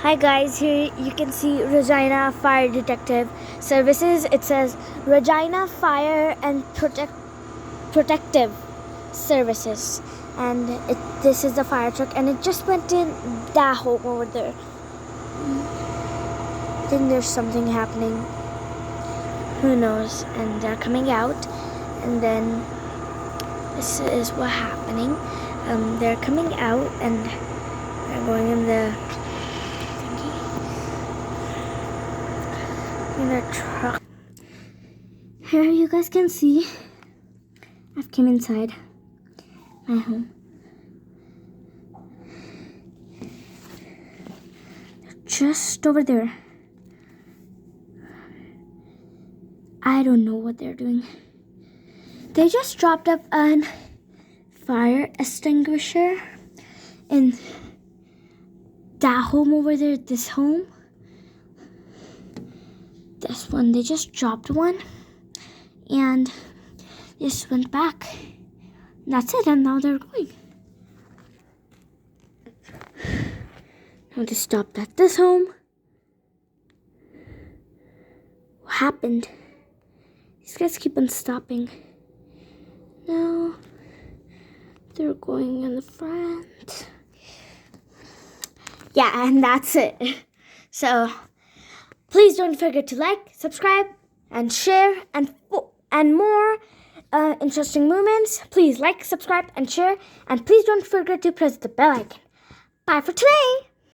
Hi guys, here you can see Regina Fire Detective Services. It says Regina Fire and Protective Services, and this is the fire truck, and it just went in that hole over there. I think there's something happening. Who knows? And they're coming out, and then this is what's happening. They're coming out, and they're going in the truck. Here you guys can see I've came inside my home. Just over there. I don't know what they're doing. They just dropped up a fire extinguisher in that home over there, this home. This one, they just dropped one and just went back. That's it, and now they're going. Now they stopped at this home. What happened? These guys keep on stopping. Now they're going in the front. Yeah, and that's it. So please don't forget to like, subscribe, and share, and more interesting moments. Please like, subscribe, and share, and please don't forget to press the bell icon. Bye for today.